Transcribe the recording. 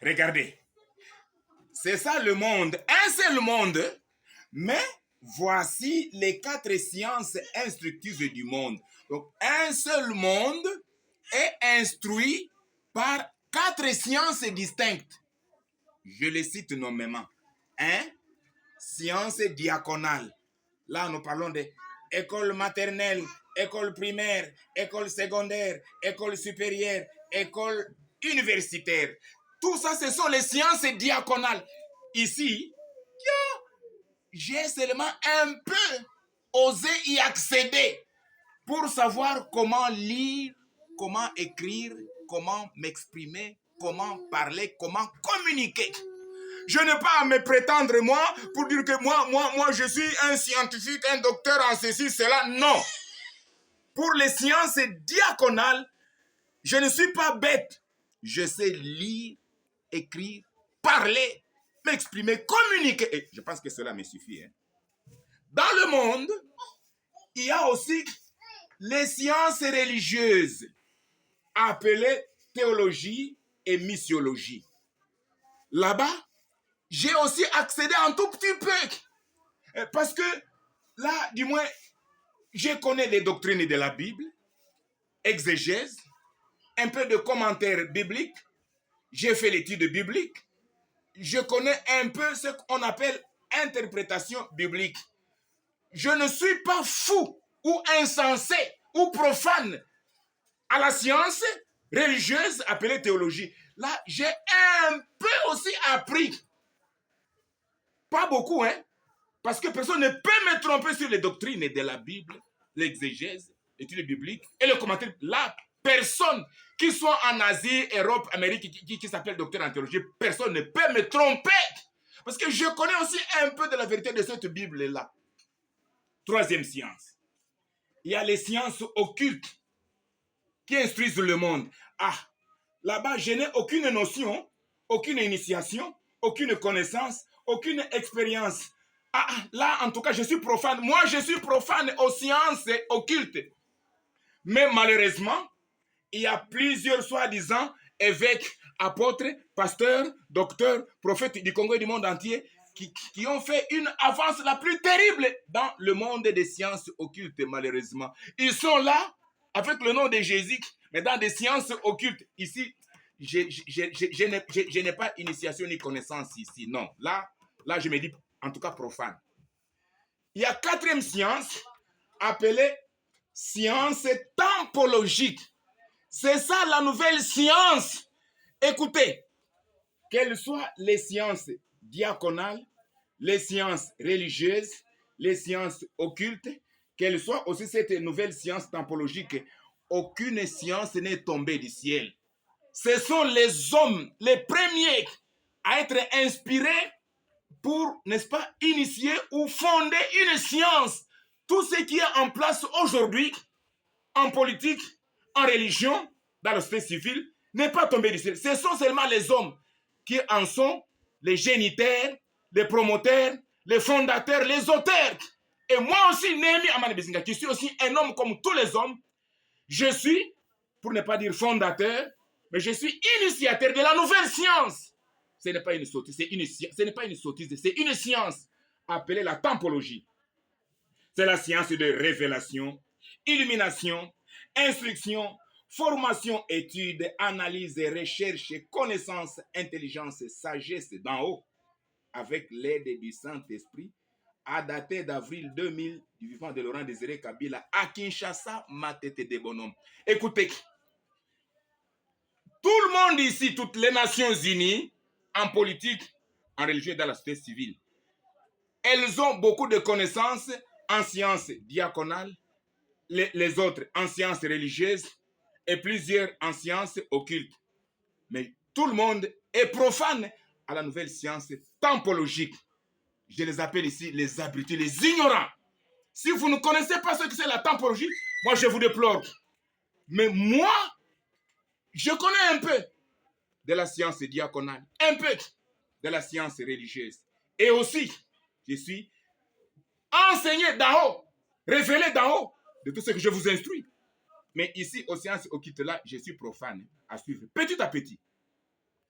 Regardez, c'est ça le monde, un seul monde, mais voici les 4 sciences instructives du monde. Donc, un seul monde est instruit par 4 sciences distinctes. Je les cite nommément. 1. Sciences diaconales. Là, nous parlons de école maternelle, école primaire, école secondaire, école supérieure, école universitaire. Tout ça, ce sont les sciences diaconales. Ici, j'ai seulement un peu osé y accéder pour savoir comment lire, comment écrire, comment m'exprimer, comment parler, comment communiquer. Je n'ai pas à me prétendre, moi, pour dire que moi, je suis un scientifique, un docteur en ceci, cela. Non. Pour les sciences diaconales, je ne suis pas bête. Je sais lire, écrire, parler, m'exprimer, communiquer. Et je pense que cela me suffit. Hein. Dans le monde, il y a aussi les sciences religieuses, appelées théologie et missiologie. Là-bas, j'ai aussi accédé un tout petit peu. Parce que là, du moins, je connais les doctrines de la Bible, exégèse, un peu de commentaires bibliques, j'ai fait l'étude biblique, je connais un peu ce qu'on appelle interprétation biblique. Je ne suis pas fou ou insensé ou profane à la science religieuse appelée théologie. Là, j'ai un peu aussi appris. Pas beaucoup, hein? Parce que personne ne peut me tromper sur les doctrines de la Bible, l'exégèse, l'étude biblique et le commentaire. Là, personne, qui soit en Asie, Europe, Amérique, qui s'appelle docteur en théologie, personne ne peut me tromper. Parce que je connais aussi un peu de la vérité de cette Bible-là. 3e science. Il y a les sciences occultes qui instruisent le monde. Ah, là-bas, je n'ai aucune notion, aucune initiation, aucune connaissance, aucune expérience. Ah, là, en tout cas, je suis profane. Moi, je suis profane aux sciences occultes. Mais malheureusement, il y a plusieurs soi-disant évêques, apôtres, pasteurs, docteurs, prophètes du Congo et du monde entier qui ont fait une avance la plus terrible dans le monde des sciences occultes, malheureusement. Ils sont là avec le nom de Jésus, mais dans des sciences occultes. Ici, je n'ai pas initiation ni connaissance ici. Non, là, je me dis, en tout cas, profane. Il y a 4e science appelée science tampologique. C'est ça la nouvelle science. Écoutez, quelles soient les sciences diaconales, les sciences religieuses, les sciences occultes, quelle soit aussi cette nouvelle science tampologique, aucune science n'est tombée du ciel. Ce sont les hommes, les premiers à être inspirés pour, n'est-ce pas, initier ou fonder une science. Tout ce qui est en place aujourd'hui, en politique, en religion, dans la société civile, n'est pas tombé du ciel. Ce sont seulement les hommes qui en sont les géniteurs, les promoteurs, les fondateurs, les auteurs. Et moi aussi, Néhémie Amani Bézinga, qui suis aussi un homme comme tous les hommes, je suis, pour ne pas dire fondateur, mais je suis initiateur de la nouvelle science. Ce n'est pas une sottise, c'est une science appelée la tampologie. C'est la science de révélation, illumination, instruction, formation, étude, analyse, recherche, connaissance, intelligence, sagesse d'en haut, avec l'aide du Saint-Esprit, à dater d'avril 2000 du vivant de Laurent Désiré Kabila à Kinshasa, ma tête de bonhomme. Écoutez, tout le monde ici, toutes les Nations Unies, en politique, en religion et dans la société civile, elles ont beaucoup de connaissances en sciences diaconales, les autres en sciences religieuses et plusieurs en sciences occultes. Mais tout le monde est profane à la nouvelle science tampologique. Je les appelle ici les abrutis, les ignorants. Si vous ne connaissez pas ce que c'est la tampologie, moi je vous déplore. Mais moi, je connais un peu de la science diaconale, un peu de la science religieuse. Et aussi, je suis enseigné d'en haut, révélé d'en haut de tout ce que je vous instruis. Mais ici, aux sciences occultes là, je suis profane à suivre petit à petit.